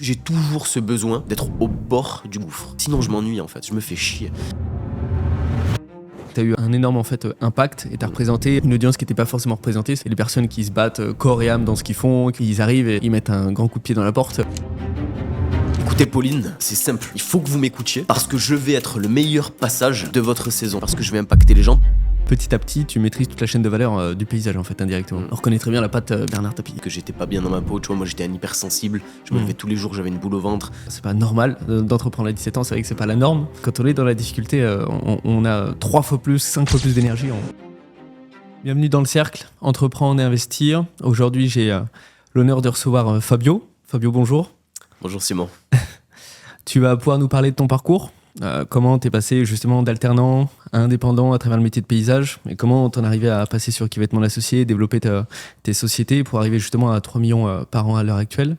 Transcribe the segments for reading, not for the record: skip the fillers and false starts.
J'ai toujours ce besoin d'être au bord du gouffre. Sinon, je m'ennuie en fait, je me fais chier. Tu as eu un énorme impact et tu as représenté une audience qui n'était pas forcément représentée. C'est les personnes qui se battent corps et âme dans ce qu'ils font, ils arrivent et ils mettent un grand coup de pied dans la porte. Écoutez Pauline, c'est simple, il faut que vous m'écoutiez parce que je vais être le meilleur passage de votre saison, parce que je vais impacter les gens. Petit à petit, tu maîtrises toute la chaîne de valeur du paysage en fait, indirectement. On reconnaît très bien la patte Bernard Tapie. Que j'étais pas bien dans ma peau, tu vois, moi j'étais un hypersensible, je me levais tous les jours, j'avais une boule au ventre. C'est pas normal d'entreprendre à 17 ans, c'est vrai que c'est pas la norme. Quand on est dans la difficulté, on a 3 fois plus, 5 fois plus d'énergie. Bienvenue dans le cercle, entreprendre et investir. Aujourd'hui, j'ai l'honneur de recevoir Fabio. Fabio, bonjour. Bonjour Simon. Tu vas pouvoir nous parler de ton parcours. Comment t'es passé justement d'alternant à indépendant à travers le métier de paysage et comment t'en es arrivé à passer sur Qui va être mon associé, développer tes sociétés pour arriver justement à 3 millions par an à l'heure actuelle,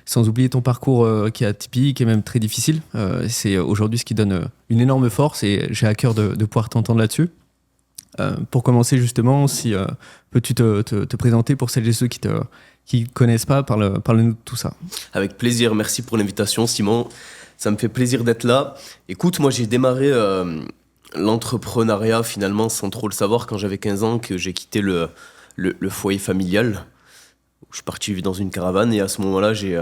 sans oublier ton parcours qui est atypique et même très difficile. C'est aujourd'hui ce qui donne une énorme force et j'ai à cœur de pouvoir t'entendre là-dessus. Pour commencer justement, si peux-tu te présenter pour celles et ceux qui connaissent pas, parle-nous de tout ça. Avec plaisir, merci pour l'invitation Simon. Ça me fait plaisir d'être là. Écoute, moi j'ai démarré l'entrepreneuriat finalement sans trop le savoir quand j'avais 15 ans, que j'ai quitté le foyer familial. Je suis parti vivre dans une caravane et à ce moment-là, j'ai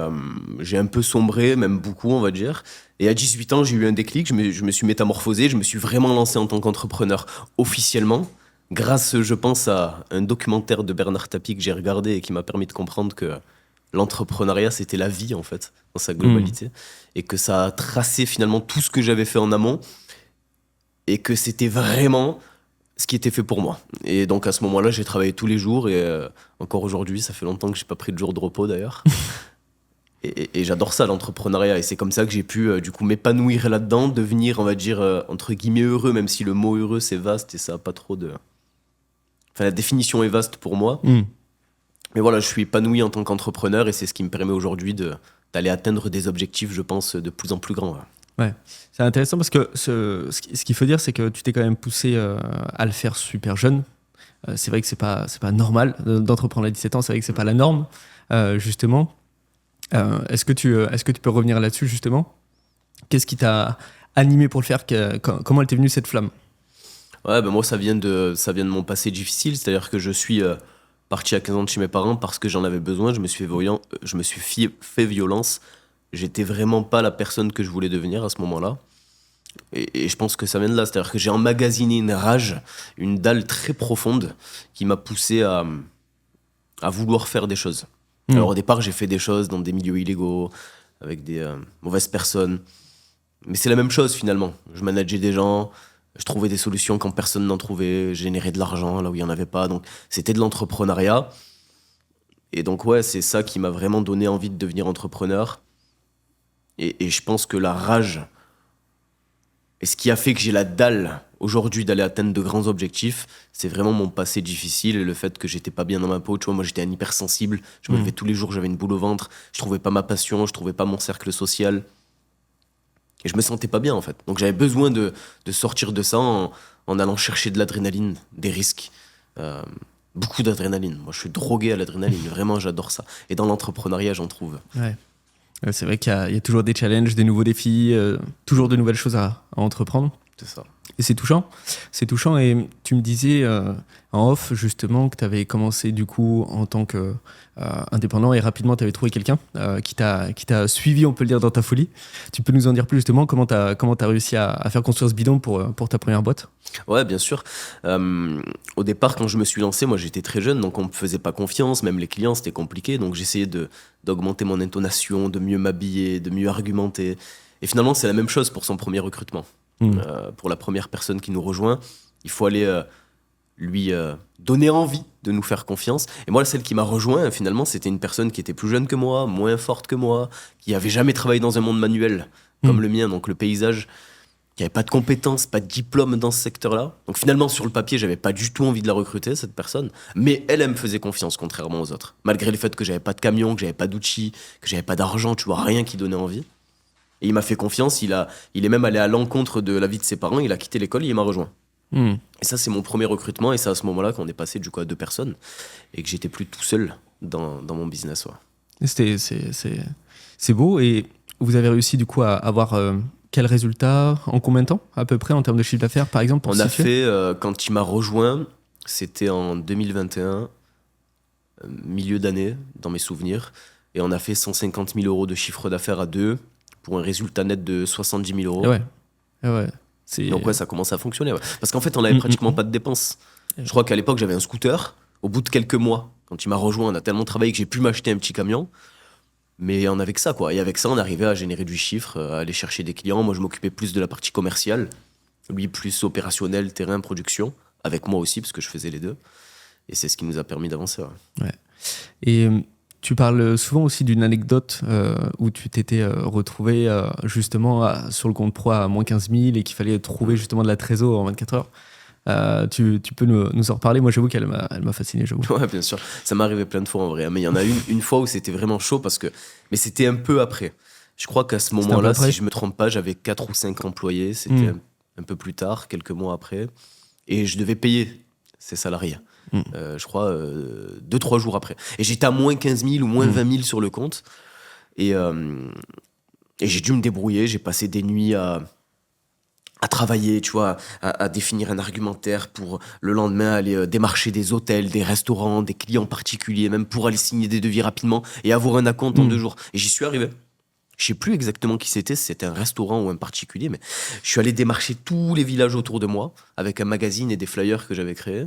un peu sombré, même beaucoup on va dire. Et à 18 ans, j'ai eu un déclic, je me suis métamorphosé, je me suis vraiment lancé en tant qu'entrepreneur officiellement, grâce je pense à un documentaire de Bernard Tapie que j'ai regardé et qui m'a permis de comprendre que l'entrepreneuriat, c'était la vie, en fait, dans sa globalité. Et que ça a tracé, finalement, tout ce que j'avais fait en amont. Et que c'était vraiment ce qui était fait pour moi. Et donc, à ce moment-là, j'ai travaillé tous les jours. Et encore aujourd'hui, ça fait longtemps que j'ai pas pris de jour de repos, d'ailleurs. et j'adore ça, l'entrepreneuriat. Et c'est comme ça que j'ai pu, du coup, m'épanouir là-dedans, devenir, on va dire, entre guillemets, heureux, même si le mot heureux, c'est vaste et ça a pas trop de... Enfin, la définition est vaste pour moi. Mais voilà, je suis épanoui en tant qu'entrepreneur et c'est ce qui me permet aujourd'hui d'aller atteindre des objectifs, je pense, de plus en plus grands. Ouais, c'est intéressant parce que ce qu'il faut dire, c'est que tu t'es quand même poussé à le faire super jeune. C'est vrai que c'est pas normal d'entreprendre à 17 ans, c'est vrai que c'est pas la norme, justement. Est-ce que tu peux revenir là-dessus, justement ? Qu'est-ce qui t'a animé pour le faire ? Comment elle t'est venue cette flamme ? Ouais, ben moi, ça vient de mon passé difficile, c'est-à-dire que je suis... parti à 15 ans de chez mes parents parce que j'en avais besoin, je me suis fait violence. J'étais vraiment pas la personne que je voulais devenir à ce moment-là. Et je pense que ça vient de là, c'est-à-dire que j'ai emmagasiné une rage, une dalle très profonde qui m'a poussé à vouloir faire des choses. Alors au départ, j'ai fait des choses dans des milieux illégaux, avec des mauvaises personnes. Mais c'est la même chose finalement. Je manageais des gens... Je trouvais des solutions quand personne n'en trouvait, je générais de l'argent là où il n'y en avait pas, donc c'était de l'entrepreneuriat. Et donc ouais, c'est ça qui m'a vraiment donné envie de devenir entrepreneur. Et je pense que la rage, et ce qui a fait que j'ai la dalle aujourd'hui d'aller atteindre de grands objectifs, c'est vraiment mon passé difficile et le fait que j'étais pas bien dans ma peau. Tu vois, moi j'étais un hypersensible, je me levais tous les jours, j'avais une boule au ventre, je trouvais pas ma passion, je trouvais pas mon cercle social. Et je me sentais pas bien en fait. Donc j'avais besoin de sortir de ça en allant chercher de l'adrénaline, des risques. Beaucoup d'adrénaline. Moi je suis drogué à l'adrénaline, vraiment j'adore ça. Et dans l'entrepreneuriat j'en trouve. Ouais. C'est vrai qu'il y a toujours des challenges, des nouveaux défis, toujours de nouvelles choses à entreprendre. C'est ça. Et c'est touchant. C'est touchant. Et tu me disais en off, justement, que tu avais commencé du coup en tant qu'indépendant et rapidement tu avais trouvé quelqu'un qui t'a suivi, on peut le dire, dans ta folie. Tu peux nous en dire plus justement comment tu as réussi à faire construire ce bidon pour ta première boîte ? Ouais, bien sûr. Au départ, quand je me suis lancé, moi j'étais très jeune, donc on me faisait pas confiance, même les clients, c'était compliqué. Donc j'essayais d'augmenter mon intonation, de mieux m'habiller, de mieux argumenter. Et finalement, c'est la même chose pour son premier recrutement. Pour la première personne qui nous rejoint, il faut aller lui donner envie de nous faire confiance. Et moi, celle qui m'a rejoint, finalement, c'était une personne qui était plus jeune que moi, moins forte que moi, qui avait jamais travaillé dans un monde manuel comme le mien, donc le paysage, qui avait pas de compétences, pas de diplôme dans ce secteur-là. Donc finalement, sur le papier, j'avais pas du tout envie de la recruter, cette personne. Mais elle me faisait confiance, contrairement aux autres. Malgré le fait que j'avais pas de camion, que j'avais pas d'outils, que j'avais pas d'argent, tu vois, rien qui donnait envie. Et il m'a fait confiance, il est même allé à l'encontre de l'avis de ses parents, il a quitté l'école et il m'a rejoint. Et ça, c'est mon premier recrutement, et c'est à ce moment-là qu'on est passé du coup à 2 personnes, et que j'étais plus tout seul dans mon business. Ouais. C'est C'est beau. Et vous avez réussi du coup à avoir quel résultat en combien de temps à peu près en termes de chiffre d'affaires par exemple pour On a situer fait, quand il m'a rejoint, c'était en 2021, milieu d'année, dans mes souvenirs. Et on a fait 150 000 euros de chiffre d'affaires à deux pour un résultat net de 70 000 euros. Ah ouais. Ah ouais. C'est... Donc ouais, ça commence à fonctionner. Ouais. Parce qu'en fait, on n'avait pratiquement pas de dépenses. Je crois qu'à l'époque, j'avais un scooter. Au bout de quelques mois, quand il m'a rejoint, on a tellement travaillé que j'ai pu m'acheter un petit camion. Mais on avait que ça, quoi. Et avec ça, on arrivait à générer du chiffre, à aller chercher des clients. Moi, je m'occupais plus de la partie commerciale. Lui, plus opérationnel, terrain, production. Avec moi aussi, parce que je faisais les deux. Et c'est ce qui nous a permis d'avancer. Ouais. Ouais. Et tu parles souvent aussi d'une anecdote où tu t'étais retrouvé justement sur le compte pro à moins 15 000 et qu'il fallait trouver justement de la trésor en 24 heures. Tu peux nous en reparler? Moi, j'avoue qu'elle m'a fasciné, j'avoue. Ouais, bien sûr. Ça m'est arrivé plein de fois en vrai. Mais il y en a une fois où c'était vraiment chaud parce que. Mais c'était un peu après. Je crois qu'à ce moment-là, si je me trompe pas, j'avais 4 ou 5 employés. C'était un peu plus tard, quelques mois après. Et je devais payer ces salariés. Je crois 2-3 jours après. Et j'étais à moins 15 000 ou moins 20 000 sur le compte. Et j'ai dû me débrouiller. J'ai passé des nuits à travailler, tu vois, à définir un argumentaire pour le lendemain aller démarcher des hôtels, des restaurants, des clients particuliers, même pour aller signer des devis rapidement et avoir un acompte en 2 jours. Et j'y suis arrivé. Je sais plus exactement qui c'était, si c'était un restaurant ou un particulier, mais je suis allé démarcher tous les villages autour de moi avec un magazine et des flyers que j'avais créés.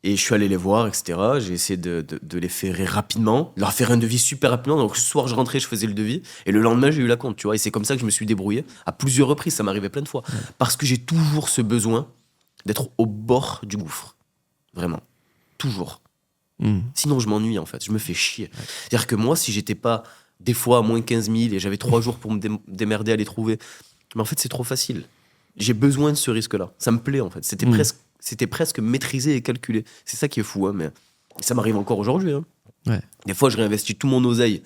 Et je suis allé les voir, etc. J'ai essayé de les ferrer rapidement, leur faire un devis super rapidement. Donc le soir, je rentrais, je faisais le devis. Et le lendemain, j'ai eu la compte, tu vois. Et c'est comme ça que je me suis débrouillé à plusieurs reprises. Ça m'arrivait plein de fois. Parce que j'ai toujours ce besoin d'être au bord du gouffre. Vraiment. Toujours. Sinon, je m'ennuie, en fait. Je me fais chier. C'est-à-dire que moi, si j'étais pas des fois à moins 15 000 et j'avais 3 jours pour me démerder à les trouver, mais en fait, c'est trop facile. J'ai besoin de ce risque-là. Ça me plaît, en fait. C'était presque maîtrisé et calculé. C'est ça qui est fou, hein, mais ça m'arrive encore aujourd'hui. Hein. Ouais. Des fois, je réinvestis tout mon oseille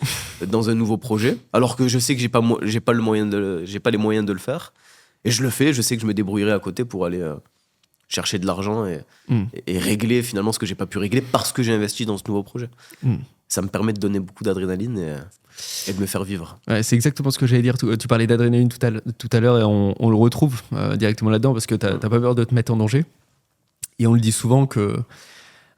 dans un nouveau projet, alors que je sais que j'ai pas les moyens de le faire. Et je le fais, je sais que je me débrouillerai à côté pour aller chercher de l'argent et régler finalement ce que j'ai pas pu régler parce que j'ai investi dans ce nouveau projet. Ça me permet de donner beaucoup d'adrénaline et de me faire vivre. Ouais, c'est exactement ce que j'allais dire. Tu parlais d'adrénaline tout à l'heure et on le retrouve directement là-dedans parce que t'as pas peur de te mettre en danger. Et on le dit souvent que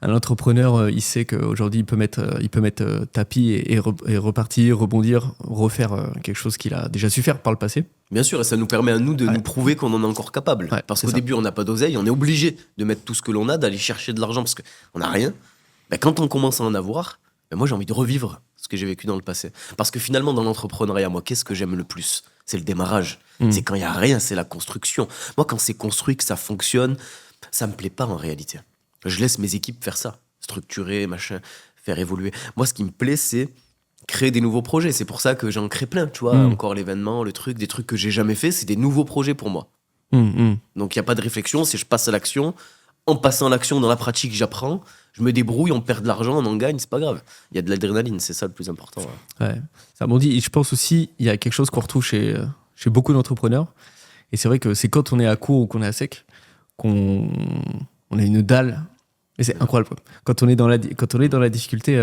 un entrepreneur, il sait qu'aujourd'hui, il peut mettre tapis et repartir, rebondir, refaire quelque chose qu'il a déjà su faire par le passé. Bien sûr, et ça nous permet à nous de nous prouver qu'on en est encore capable. Ouais, parce qu'au début, on n'a pas d'oseille, on est obligé de mettre tout ce que l'on a, d'aller chercher de l'argent parce qu'on n'a rien. Ben, quand on commence à en avoir, ben moi j'ai envie de revivre ce que j'ai vécu dans le passé. Parce que finalement, dans l'entrepreneuriat, moi, qu'est-ce que j'aime le plus? C'est le démarrage. C'est quand il n'y a rien, c'est la construction. Moi, quand c'est construit, que ça fonctionne, ça me plaît pas en réalité. Je laisse mes équipes faire ça, structurer, machin, faire évoluer. Moi, ce qui me plaît, c'est créer des nouveaux projets. C'est pour ça que j'en crée plein, tu vois. Encore l'événement, le truc, des trucs que j'ai jamais fait, c'est des nouveaux projets pour moi. Donc, il n'y a pas de réflexion, c'est je passe à l'action. En passant à l'action dans la pratique, j'apprends. Je me débrouille, on perd de l'argent, on en gagne, c'est pas grave. Il y a de l'adrénaline, c'est ça le plus important. Ouais. Ça rebondit. Et je pense aussi, il y a quelque chose qu'on retrouve chez beaucoup d'entrepreneurs. Et c'est vrai que c'est quand on est à court ou qu'on est à sec qu'on a une dalle. Et c'est incroyable. Quand on est dans la difficulté,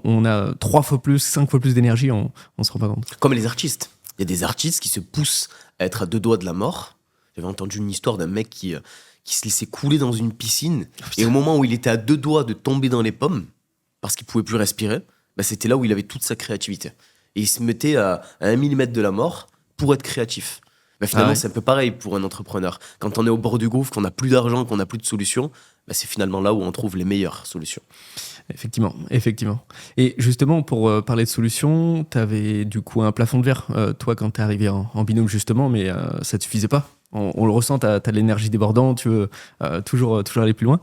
on a 3 fois plus, 5 fois plus d'énergie, on se rend pas compte. Comme les artistes. Il y a des artistes qui se poussent à être à 2 doigts de la mort. J'avais entendu une histoire d'un mec qui se laissait couler dans une piscine. Et au moment où il était à 2 doigts de tomber dans les pommes, parce qu'il pouvait plus respirer, bah c'était là où il avait toute sa créativité. Et il se mettait à 1 millimètre de la mort pour être créatif. Bah finalement, c'est un peu pareil pour un entrepreneur. Quand on est au bord du gouffre, qu'on n'a plus d'argent, qu'on n'a plus de solutions, bah c'est finalement là où on trouve les meilleures solutions. Effectivement. Et justement, pour parler de solutions, tu avais du coup un plafond de verre, toi, quand tu es arrivé en binôme, justement, mais ça ne te suffisait pas. On le ressent, tu as de l'énergie débordante, tu veux toujours aller plus loin.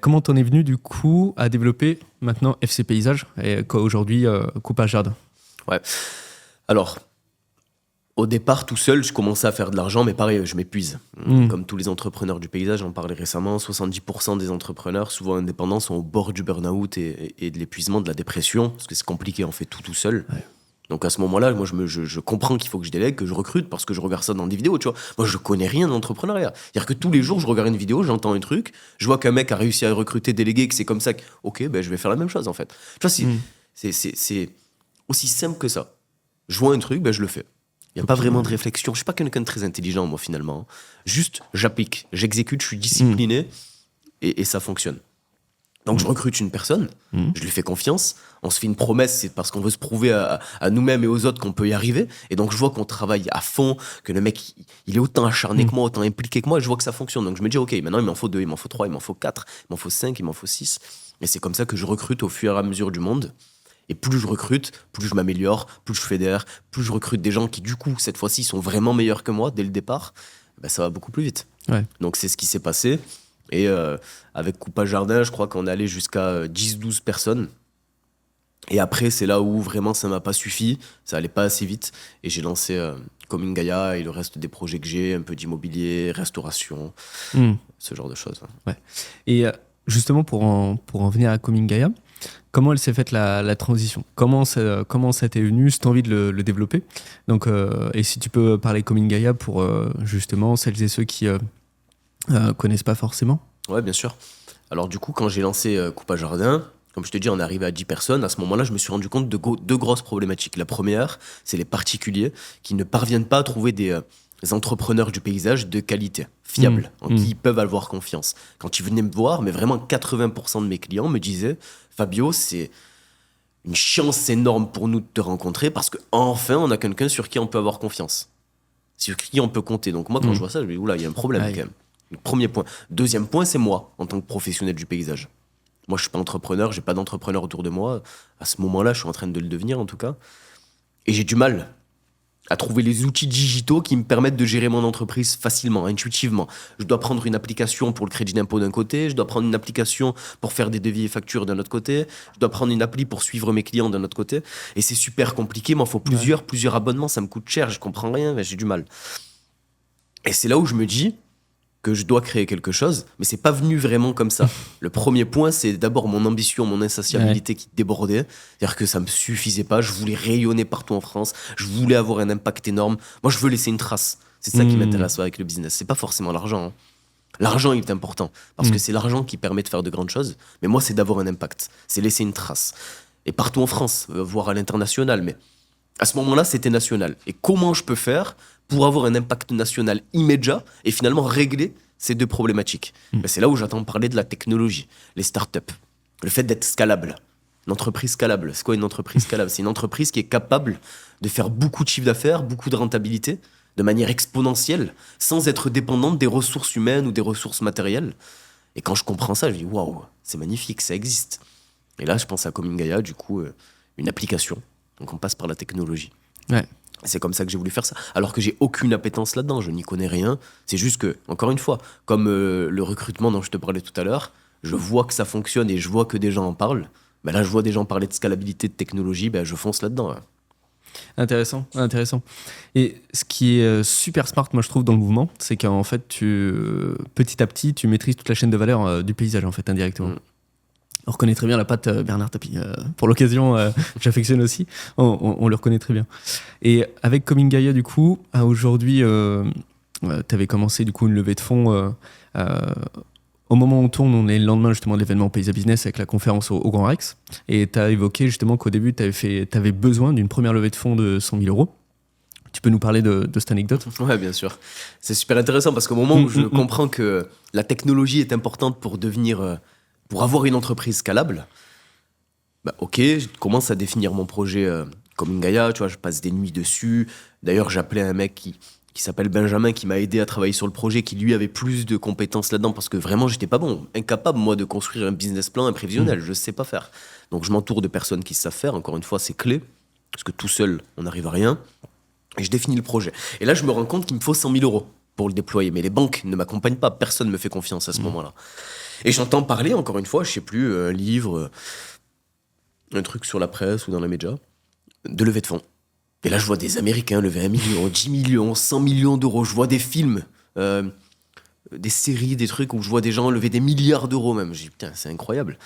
Comment t'en es venu, du coup, à développer maintenant FC Paysage, et aujourd'hui, Coupage Jardin? Ouais. Alors, au départ, tout seul, je commençais à faire de l'argent, mais pareil, je m'épuise. Comme tous les entrepreneurs du paysage, j'en parlais récemment, 70% des entrepreneurs, souvent indépendants, sont au bord du burn-out et de l'épuisement, de la dépression, parce que c'est compliqué, on fait tout seul. Ouais. Donc à ce moment-là, moi, je comprends qu'il faut que je délègue, que je recrute, parce que je regarde ça dans des vidéos, tu vois. Moi, je connais rien d'entrepreneuriat. C'est-à-dire que tous les jours, je regarde une vidéo, j'entends un truc, je vois qu'un mec a réussi à recruter, déléguer, que c'est comme ça que, ok, ben, je vais faire la même chose, en fait. Tu vois, c'est Aussi simple que ça. Je vois un truc, ben je le fais. Il n'y a pas vraiment de réflexion. Je suis pas quelqu'un de très intelligent, moi, finalement. Juste, j'applique, j'exécute, je suis discipliné et ça fonctionne. Donc, je recrute une personne, je lui fais confiance, on se fait une promesse, c'est parce qu'on veut se prouver à nous-mêmes et aux autres qu'on peut y arriver. Et donc, je vois qu'on travaille à fond, que le mec, il est autant acharné que moi, autant impliqué que moi, et je vois que ça fonctionne. Donc, je me dis, OK, maintenant, il m'en faut 2, il m'en faut 3, il m'en faut 4, il m'en faut 5, il m'en faut 6. Et c'est comme ça que je recrute au fur et à mesure du monde. Et plus je recrute, plus je m'améliore, plus je fédère, plus je recrute des gens qui, du coup, cette fois-ci, sont vraiment meilleurs que moi dès le départ, ben, ça va beaucoup plus vite. Ouais. Donc, c'est ce qui s'est passé. Et avec Coupa Jardin, je crois qu'on est allé jusqu'à 10-12 personnes. Et après, c'est là où vraiment ça m'a pas suffi, ça allait pas assez vite. Et j'ai lancé Coming Gaia et le reste des projets que j'ai, un peu d'immobilier, restauration, ce genre de choses. Ouais. Et justement, pour en venir à Coming Gaia, comment elle s'est faite la transition? Comment ça t'est venu, cette envie de le développer? Donc, et si tu peux parler Coming Gaia pour justement celles et ceux qui connaissent pas forcément. Ouais, bien sûr. Alors du coup, quand j'ai lancé Coupa Jardin, comme je te dis, on est arrivé à 10 personnes. À ce moment-là, je me suis rendu compte de deux grosses problématiques. La première, c'est les particuliers qui ne parviennent pas à trouver des entrepreneurs du paysage de qualité, fiables, en qui ils peuvent avoir confiance. Quand ils venaient me voir, mais vraiment 80% de mes clients me disaient « Fabio, c'est une chance énorme pour nous de te rencontrer parce qu'enfin, on a quelqu'un sur qui on peut avoir confiance, sur qui on peut compter. » Donc moi, quand je vois ça, je me dis « Oula, il y a un problème quand même. » Premier point. Deuxième point, c'est moi, en tant que professionnel du paysage. Moi, je suis pas entrepreneur, j'ai pas d'entrepreneur autour de moi. À ce moment-là, je suis en train de le devenir, en tout cas. Et j'ai du mal à trouver les outils digitaux qui me permettent de gérer mon entreprise facilement, intuitivement. Je dois prendre une application pour le crédit d'impôt d'un côté, je dois prendre une application pour faire des devis et factures d'un autre côté, je dois prendre une appli pour suivre mes clients d'un autre côté. Et c'est super compliqué, il m'en faut plusieurs abonnements, ça me coûte cher, je comprends rien, j'ai du mal. Et c'est là où je me dis que je dois créer quelque chose, mais c'est pas venu vraiment comme ça. Le premier point, c'est d'abord mon ambition, mon insatiabilité qui débordait. C'est-à-dire que ça me suffisait pas, je voulais rayonner partout en France, je voulais avoir un impact énorme. Moi, je veux laisser une trace. C'est ça qui m'intéresse avec le business. C'est pas forcément l'argent. Hein. L'argent, il est important, parce que c'est l'argent qui permet de faire de grandes choses. Mais moi, c'est d'avoir un impact, c'est laisser une trace. Et partout en France, voire à l'international, mais à ce moment-là, c'était national. Et comment je peux faire pour avoir un impact national immédiat et finalement régler ces deux problématiques? Ben, c'est là où j'entends parler de la technologie, les startups, le fait d'être scalable. Une entreprise scalable, c'est quoi une entreprise scalable? C'est une entreprise qui est capable de faire beaucoup de chiffre d'affaires, beaucoup de rentabilité, de manière exponentielle, sans être dépendante des ressources humaines ou des ressources matérielles. Et quand je comprends ça, je dis waouh, c'est magnifique, ça existe. Et là, je pense à Coming Gaia, du coup, une application. Donc on passe par la technologie. Ouais. C'est comme ça que j'ai voulu faire ça. Alors que j'ai aucune appétence là-dedans, je n'y connais rien. C'est juste que, encore une fois, comme le recrutement dont je te parlais tout à l'heure, je vois que ça fonctionne et je vois que des gens en parlent. Ben là, je vois des gens parler de scalabilité, de technologie, ben je fonce là-dedans. Ouais. Intéressant. Et ce qui est super smart, moi je trouve, dans le mouvement, c'est qu'en fait, petit à petit, tu maîtrises toute la chaîne de valeur du paysage, en fait, indirectement. On reconnaît très bien la patte Bernard Tapie. Pour l'occasion, j'affectionne aussi. On le reconnaît très bien. Et avec Coming Gaia, du coup, aujourd'hui, tu avais commencé du coup une levée de fonds. Au moment où on tourne, on est le lendemain justement de l'événement Paysa Business avec la conférence au Grand Rex. Et tu as évoqué justement qu'au début, tu avais besoin d'une première levée de fonds de 100 000 euros. Tu peux nous parler de cette anecdote? Ouais, bien sûr. C'est super intéressant parce qu'au moment où je comprends que la technologie est importante pour devenir... pour avoir une entreprise scalable, bah ok, je commence à définir mon projet Coming Gaia, tu vois, je passe des nuits dessus. D'ailleurs, j'appelais un mec qui s'appelle Benjamin, qui m'a aidé à travailler sur le projet, qui lui avait plus de compétences là-dedans, parce que vraiment, j'étais pas bon, incapable, moi, de construire un business plan, un prévisionnel, je sais pas faire. Donc, je m'entoure de personnes qui savent faire, encore une fois, c'est clé, parce que tout seul, on n'arrive à rien. Et je définis le projet. Et là, je me rends compte qu'il me faut 100 000 euros pour le déployer, mais les banques ne m'accompagnent pas, personne ne me fait confiance à ce moment-là. Et j'entends parler, encore une fois, je sais plus, un livre, un truc sur la presse ou dans les médias, de levée de fonds. Et là, je vois des Américains lever 1 million, 10 millions, 100 millions d'euros. Je vois des films, des séries, des trucs où je vois des gens lever des milliards d'euros même. Je dis, putain, c'est incroyable.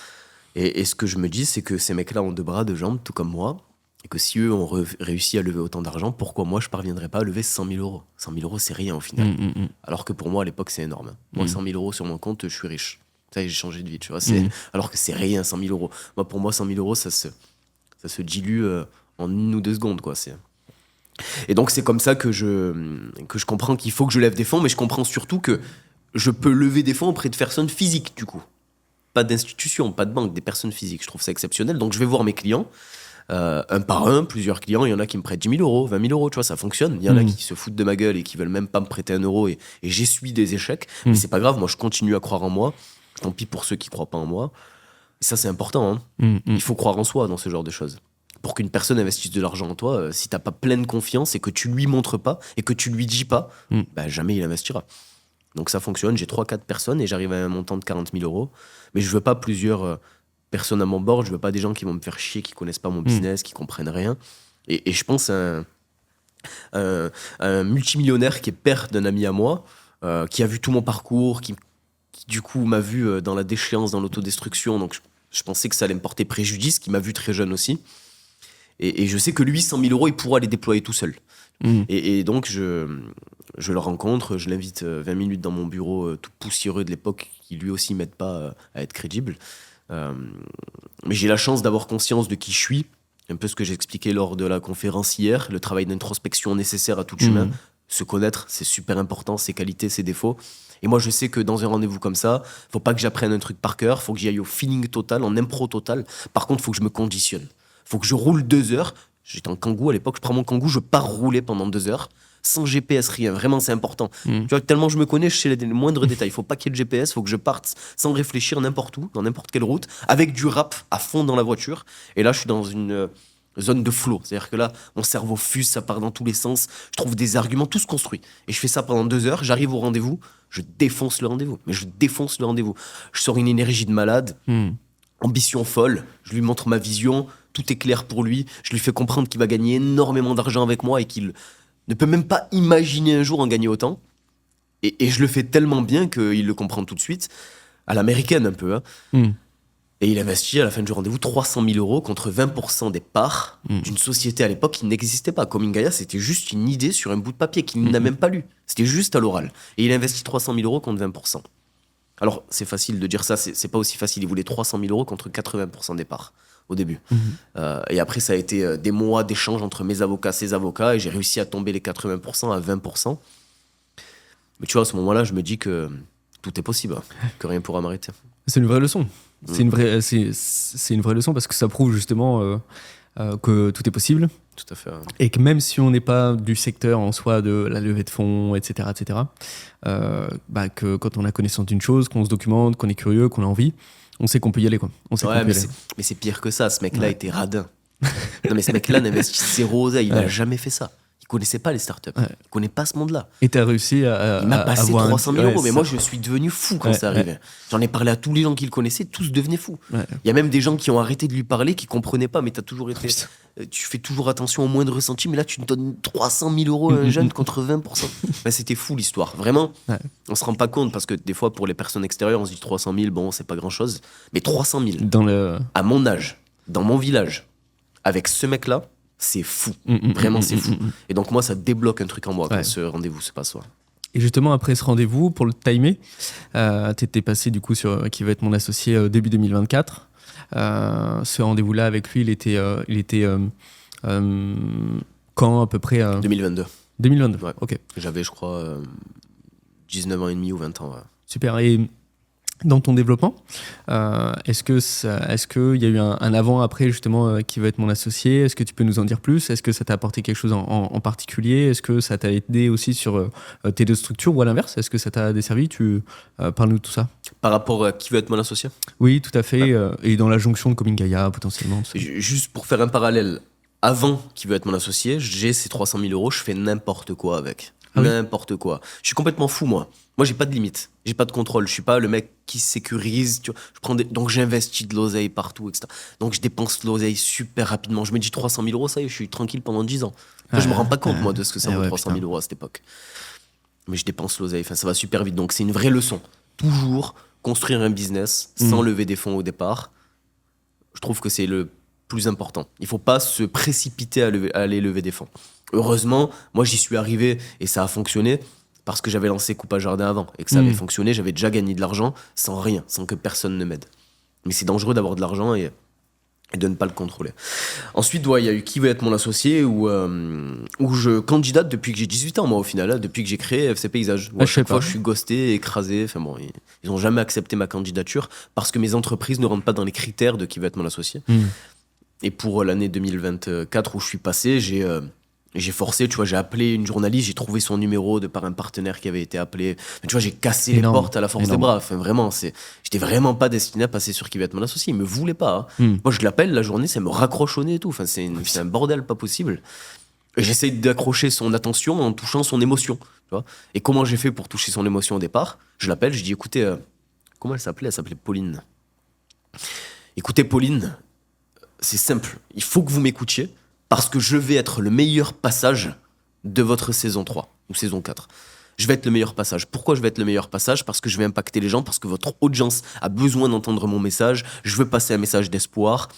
Et ce que je me dis, c'est que ces mecs-là ont 2 bras, 2 jambes, tout comme moi. Et que si eux ont réussi à lever autant d'argent, pourquoi moi, je ne parviendrais pas à lever 100 000 euros? 100 000 euros, c'est rien au final. Alors que pour moi, à l'époque, c'est énorme. Moi, 100 000 euros sur mon compte, je suis riche. Ça y est, j'ai changé de vie, tu vois. Alors que c'est rien, 100 000 euros. Moi, pour moi, 100 000 euros, ça se dilue en 1 ou 2 secondes, quoi. Et donc, c'est comme ça que je comprends qu'il faut que je lève des fonds, mais je comprends surtout que je peux lever des fonds auprès de personnes physiques, du coup. Pas d'institutions, pas de banque, des personnes physiques. Je trouve ça exceptionnel. Donc, je vais voir mes clients, un par un, plusieurs clients. Il y en a qui me prêtent 10 000 euros, 20 000 euros, tu vois, ça fonctionne. Il y en a qui se foutent de ma gueule et qui veulent même pas me prêter 1 euro et j'essuie des échecs. Mais c'est pas grave, moi, je continue à croire en moi. Tant pis pour ceux qui croient pas en moi. Et ça, c'est important. Il faut croire en soi dans ce genre de choses. Pour qu'une personne investisse de l'argent en toi, si t'as pas pleine confiance et que tu lui montres pas et que tu lui dis pas, bah, jamais il investira. Donc ça fonctionne, j'ai 3-4 personnes et j'arrive à un montant de 40 000 euros. Mais je veux pas plusieurs personnes à mon bord, je veux pas des gens qui vont me faire chier, qui connaissent pas mon business, qui comprennent rien. Et je pense à un multimillionnaire qui est père d'un ami à moi, qui a vu tout mon parcours, qui du coup m'a vu dans la déchéance, dans l'autodestruction. Donc je pensais que ça allait me porter préjudice, qui m'a vu très jeune aussi. Et je sais que lui, 100 000 euros, il pourra les déployer tout seul. Et donc, je le rencontre, je l'invite 20 minutes dans mon bureau tout poussiéreux de l'époque, qui lui aussi m'aide pas à être crédible. Mais j'ai la chance d'avoir conscience de qui je suis, un peu ce que j'ai expliqué lors de la conférence hier, le travail d'introspection nécessaire à tout humain. Se connaître, c'est super important, ses qualités, ses défauts. Et moi, je sais que dans un rendez-vous comme ça, faut pas que j'apprenne un truc par cœur, faut que j'y aille au feeling total, en impro total. Par contre, faut que je me conditionne. Faut que je roule 2 heures. J'étais en Kangoo à l'époque, je prends mon Kangoo, je pars rouler pendant 2 heures, sans GPS, rien. Vraiment, c'est important. Tu vois, tellement je me connais, je sais les moindres détails. Faut pas qu'il y ait de GPS, faut que je parte sans réfléchir n'importe où, dans n'importe quelle route, avec du rap à fond dans la voiture. Et là, je suis dans une zone de flow. C'est-à-dire que là, mon cerveau fuse, ça part dans tous les sens. Je trouve des arguments, tout se construit. Et je fais ça pendant 2 heures, j'arrive au rendez-vous, je défonce le rendez-vous. Mais je défonce le rendez-vous. Je sors une énergie de malade, ambition folle, je lui montre ma vision, tout est clair pour lui, je lui fais comprendre qu'il va gagner énormément d'argent avec moi et qu'il ne peut même pas imaginer un jour en gagner autant. Et je le fais tellement bien qu'il le comprend tout de suite, à l'américaine un peu. Et il investit à la fin du rendez-vous 300 000 euros contre 20% des parts d'une société à l'époque qui n'existait pas. Coming Gaia, c'était juste une idée sur un bout de papier qu'il n'a même pas lu. C'était juste à l'oral. Et il investit 300 000 euros contre 20%. Alors, c'est facile de dire ça, c'est pas aussi facile. Il voulait 300 000 euros contre 80% des parts au début. Et après, ça a été des mois d'échange entre mes avocats, ses avocats, et j'ai réussi à tomber les 80% à 20%. Mais tu vois, à ce moment-là, je me dis que tout est possible, que rien pourra m'arrêter. C'est une vraie leçon. C'est une vraie leçon parce que ça prouve justement que tout est possible. Tout à fait. Et que même si on n'est pas du secteur en soi de la levée de fonds, etc., que quand on a connaissance d'une chose, qu'on se documente, qu'on est curieux, qu'on a envie, on sait qu'on peut y aller, quoi. On sait qu'on peut y aller. Mais c'est pire que ça. Ce mec-là était radin. Non, mais ce mec-là n'investit zéro oseille. Il n'a jamais fait ça. Il connaissait pas les startups. Il connaît pas ce monde-là. Et tu as réussi à. Il m'a passé 300 000 euros. Mais ça... moi, je suis devenu fou quand ça arrivait. J'en ai parlé à tous les gens qui le connaissaient, tous devenaient fous. Il y a même des gens qui ont arrêté de lui parler, qui comprenaient pas. Mais t'as toujours été. Tu fais toujours attention au moindre ressenti. Mais là, tu me donnes 300 000 euros à un jeune contre 20%. Ben, c'était fou l'histoire. Vraiment, on se rend pas compte parce que des fois, pour les personnes extérieures, on se dit 300 000, bon, c'est pas grand-chose. Mais 300 000 à mon âge, dans mon village, avec ce mec-là. C'est fou, vraiment c'est fou. Et donc moi ça débloque un truc en moi quand ce rendez-vous se passe. Et justement après ce rendez-vous, pour le timer, t'étais passé du coup sur qui va être mon associé début 2024. Ce rendez-vous-là avec lui, il était quand à peu près 2022. 2022, ouais. Ok. J'avais je crois 19 ans et demi ou 20 ans. Super. Et dans ton développement, est-ce qu'il y a eu un avant-après justement qui va être mon associé? Est-ce que tu peux nous en dire plus? Est-ce que ça t'a apporté quelque chose en particulier? Est-ce que ça t'a aidé aussi sur tes 2 structures ou à l'inverse? Est-ce que ça t'a desservi? Parle-nous de tout ça. Par rapport à qui va être mon associé? Oui, tout à fait. Et dans la jonction de Coming Gaia potentiellement. Juste pour faire un parallèle, avant qui veut être mon associé, j'ai ces 300 000 euros, je fais n'importe quoi avec. N'importe quoi. Je suis complètement fou, moi. Moi, j'ai pas de limite. J'ai pas de contrôle. Je suis pas le mec qui sécurise. Tu vois. Donc, j'investis de l'oseille partout, etc. Donc, je dépense de l'oseille super rapidement. Je me dis 300 000 euros, ça y est, je suis tranquille pendant 10 ans. Je me rends pas compte, moi, de ce que ça vaut 300 000 euros à cette époque. Mais je dépense l'oseille. Enfin, ça va super vite. Donc, c'est une vraie leçon. Toujours construire un business sans lever des fonds au départ. Je trouve que c'est le plus important. Il faut pas se précipiter à aller lever des fonds. Heureusement, moi j'y suis arrivé et ça a fonctionné parce que j'avais lancé Coupa Jardin avant et que ça avait fonctionné, j'avais déjà gagné de l'argent sans rien, sans que personne ne m'aide. Mais c'est dangereux d'avoir de l'argent et et de ne pas le contrôler. Ensuite, ouais, il y a eu Qui veut être mon associé où je candidate depuis que j'ai 18 ans, moi, au final, là, depuis que j'ai créé FC Paysage. Où à Je sais chaque fois, pas. je suis ghosté, écrasé. Enfin bon, ils n'ont jamais accepté ma candidature parce que mes entreprises ne rentrent pas dans les critères de Qui veut être mon associé. Et pour l'année 2024 où je suis passé, j'ai forcé, tu vois, j'ai appelé une journaliste, j'ai trouvé son numéro de par un partenaire qui avait été appelé. Mais tu vois, j'ai cassé Énorme, les portes à la force énorme. des bras. Enfin, vraiment, j'étais vraiment pas destiné à passer sur Qui va être mon associé. Il me voulait pas. Hein. Moi, je l'appelle la journée, ça me raccroche au nez et tout. Enfin, c'est un bordel pas possible. Et j'essaye d'accrocher son attention en touchant son émotion. Tu vois. Et comment j'ai fait pour toucher son émotion au départ? Je l'appelle, je dis, écoutez, comment elle s'appelait? Elle s'appelait Pauline. Écoutez, Pauline, c'est simple. Il faut que vous m'écoutiez parce que je vais être le meilleur passage de votre saison 3 ou saison 4. Je vais être le meilleur passage. Pourquoi je vais être le meilleur passage? Parce que je vais impacter les gens, parce que votre audience a besoin d'entendre mon message. Je veux passer un message d'espoir.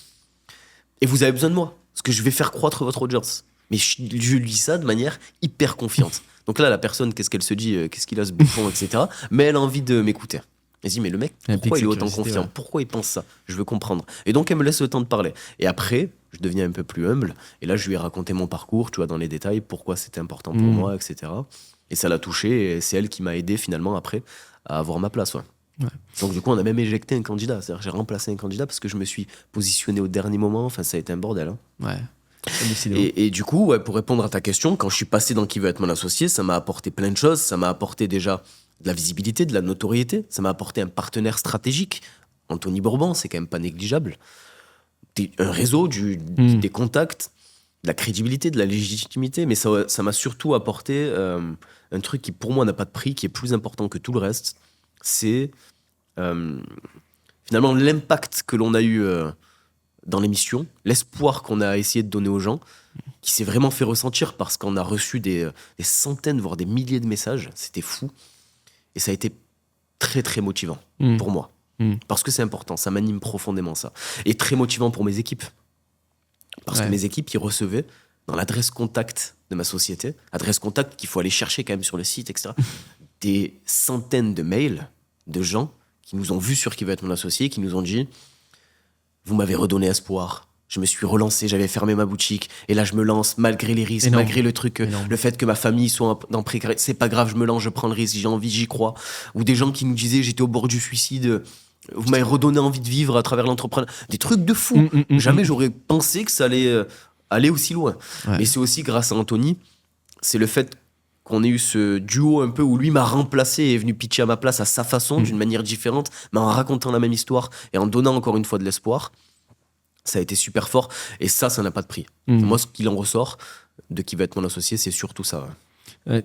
Et vous avez besoin de moi, parce que je vais faire croître votre audience. Mais je lui dis ça de manière hyper confiante. Donc là, la personne, qu'est-ce qu'elle se dit? Qu'est-ce qu'il a ce bouffon, etc. Mais elle a envie de m'écouter. Elle se dit, mais le mec, pourquoi il est autant confiant? Ouais. Pourquoi il pense ça? Je veux comprendre. Et donc, elle me laisse le temps de parler. Et après, je deviens un peu plus humble. Et là, je lui ai raconté mon parcours, tu vois, dans les détails, pourquoi c'était important pour moi, etc. Et ça l'a touché. Et c'est elle qui m'a aidé, finalement, après, à avoir ma place. Ouais. Ouais. Donc, du coup, on a même éjecté un candidat. C'est-à-dire, j'ai remplacé un candidat parce que je me suis positionné au dernier moment. Enfin, ça a été un bordel. Hein. Ouais. Et du coup, ouais, pour répondre à ta question, quand je suis passé dans Qui veut être mon associé, ça m'a apporté plein de choses. Ça m'a apporté déjà de la visibilité, de la notoriété. Ça m'a apporté un partenaire stratégique. Anthony Bourbon, c'est quand même pas négligeable. Un réseau, des contacts, de la crédibilité, de la légitimité. Mais ça m'a surtout apporté un truc qui, pour moi, n'a pas de prix, qui est plus important que tout le reste. C'est finalement l'impact que l'on a eu dans l'émission, l'espoir qu'on a essayé de donner aux gens, qui s'est vraiment fait ressentir parce qu'on a reçu des centaines, voire des milliers de messages. C'était fou. Et ça a été très, très motivant pour moi. Parce que c'est important, ça m'anime profondément, ça. Et très motivant pour mes équipes. Parce que mes équipes, ils recevaient dans l'adresse contact de ma société, adresse contact qu'il faut aller chercher quand même sur le site, etc., des centaines de mails de gens qui nous ont vus sur Qui va être mon associé, qui nous ont dit « Vous m'avez redonné espoir. Je me suis relancé, j'avais fermé ma boutique, et là je me lance malgré les risques, malgré le truc, le fait que ma famille soit dans précarité. C'est pas grave, je me lance, je prends le risque, j'ai envie, j'y crois. » Ou des gens qui nous disaient « J'étais au bord du suicide, vous m'avez redonné envie de vivre à travers l'entrepreneuriat. » Des trucs de fou. Jamais j'aurais pensé que ça allait aller aussi loin. Ouais. Mais c'est aussi grâce à Anthony, c'est le fait qu'on ait eu ce duo un peu où lui m'a remplacé et est venu pitcher à ma place à sa façon, d'une manière différente, mais en racontant la même histoire et en donnant encore une fois de l'espoir. Ça a été super fort et ça n'a pas de prix. Moi, ce qu'il en ressort de Qui va être mon associé, c'est surtout ça. Ouais.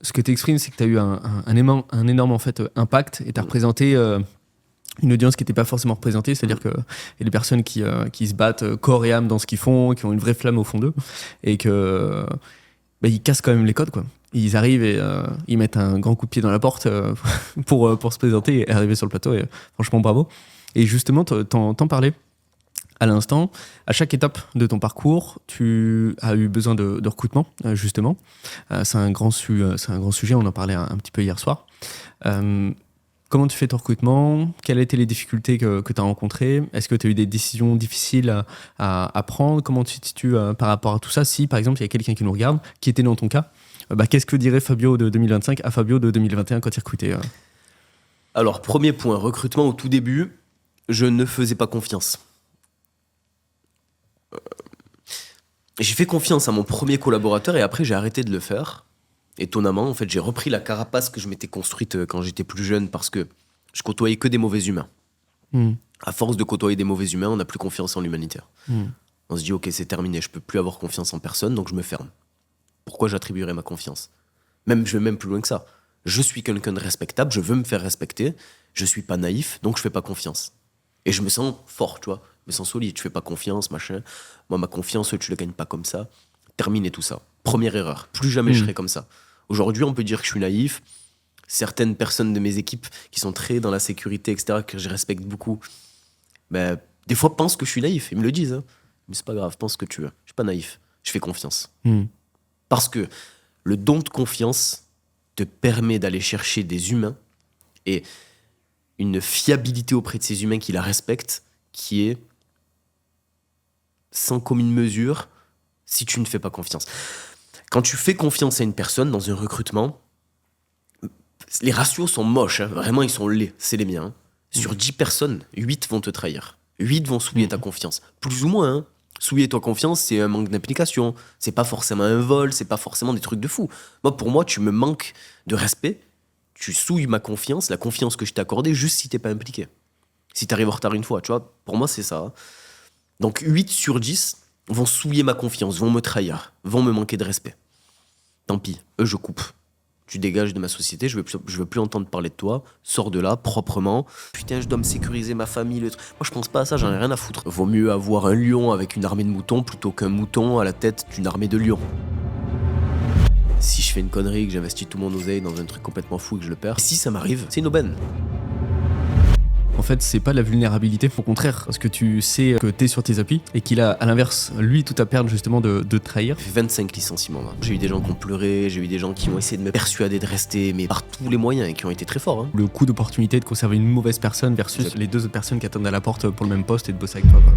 Ce que tu exprimes, c'est que tu as eu un énorme en fait, impact et tu as représenté une audience qui n'était pas forcément représentée, c'est-à-dire qu'il y a des personnes qui se battent corps et âme dans ce qu'ils font, qui ont une vraie flamme au fond d'eux et que ils cassent quand même les codes, quoi. Ils arrivent et ils mettent un grand coup de pied dans la porte pour se présenter et arriver sur le plateau. Et franchement, bravo. Et justement, t'en parlais à l'instant. À chaque étape de ton parcours, tu as eu besoin de recrutement, justement. C'est un grand sujet, on en parlait un petit peu hier soir. Comment tu fais ton recrutement? Quelles étaient les difficultés que tu as rencontrées? Est-ce que tu as eu des décisions difficiles à prendre? Comment tu te situes par rapport à tout ça? Si, par exemple, il y a quelqu'un qui nous regarde, qui était dans ton cas, qu'est-ce que dirait Fabio de 2025 à Fabio de 2021 quand il recrutait Alors, premier point, recrutement au tout début, je ne faisais pas confiance. J'ai fait confiance à mon premier collaborateur et après, j'ai arrêté de le faire. Étonnamment, en fait, j'ai repris la carapace que je m'étais construite quand j'étais plus jeune parce que je côtoyais que des mauvais humains. À force de côtoyer des mauvais humains, on n'a plus confiance en l'humanité. On se dit, ok, c'est terminé, je peux plus avoir confiance en personne, donc je me ferme. Pourquoi j'attribuerais ma confiance? Je vais même plus loin que ça. Je suis quelqu'un de respectable, je veux me faire respecter, je suis pas naïf, donc je fais pas confiance. Et je me sens fort, tu vois, je me sens solide, je fais pas confiance, machin. Moi, ma confiance, tu la gagnes pas comme ça. Terminer tout ça. Première erreur. Plus jamais je serai comme ça. Aujourd'hui, on peut dire que je suis naïf. Certaines personnes de mes équipes qui sont très dans la sécurité, etc., que je respecte beaucoup, des fois pensent que je suis naïf. Ils me le disent. Hein. Mais c'est pas grave, pense ce que tu veux. Je suis pas naïf. Je fais confiance. Parce que le don de confiance te permet d'aller chercher des humains et une fiabilité auprès de ces humains qui la respectent, qui est sans commune mesure si tu ne fais pas confiance. Quand tu fais confiance à une personne dans un recrutement, les ratios sont moches, hein. Vraiment ils sont laids, c'est les miens. Hein. Sur 10 personnes, 8 vont te trahir. 8 vont souiller ta confiance. Plus ou moins, hein. Souiller ta confiance, c'est un manque d'implication. C'est pas forcément un vol, c'est pas forcément des trucs de fou. Pour moi, tu me manques de respect, tu souilles ma confiance, la confiance que je t'ai accordée, juste si t'es pas impliqué. Si t'arrives en retard une fois, tu vois, pour moi, c'est ça. Hein. Donc 8 sur 10 vont souiller ma confiance, vont me trahir, vont me manquer de respect. Tant pis, eux, je coupe. Tu dégages de ma société, je veux plus entendre parler de toi, sors de là, proprement. Putain, je dois me sécuriser ma famille, le truc. Moi, je pense pas à ça, j'en ai rien à foutre. Vaut mieux avoir un lion avec une armée de moutons plutôt qu'un mouton à la tête d'une armée de lions. Si je fais une connerie, que j'investis tout mon oseille dans un truc complètement fou et que je le perds, si ça m'arrive, c'est une aubaine. En fait, c'est pas de la vulnérabilité, au contraire, parce que tu sais que t'es sur tes appuis et qu'il a, à l'inverse, lui, tout à perdre justement de te trahir. J'ai fait 25 licenciements. Là. J'ai eu des gens qui ont pleuré, j'ai eu des gens qui ont essayé de me persuader de rester, mais par tous les moyens et qui ont été très forts. Hein. Le coup d'opportunité de conserver une mauvaise personne versus les deux autres personnes qui attendent à la porte pour le même poste et de bosser avec toi, quoi.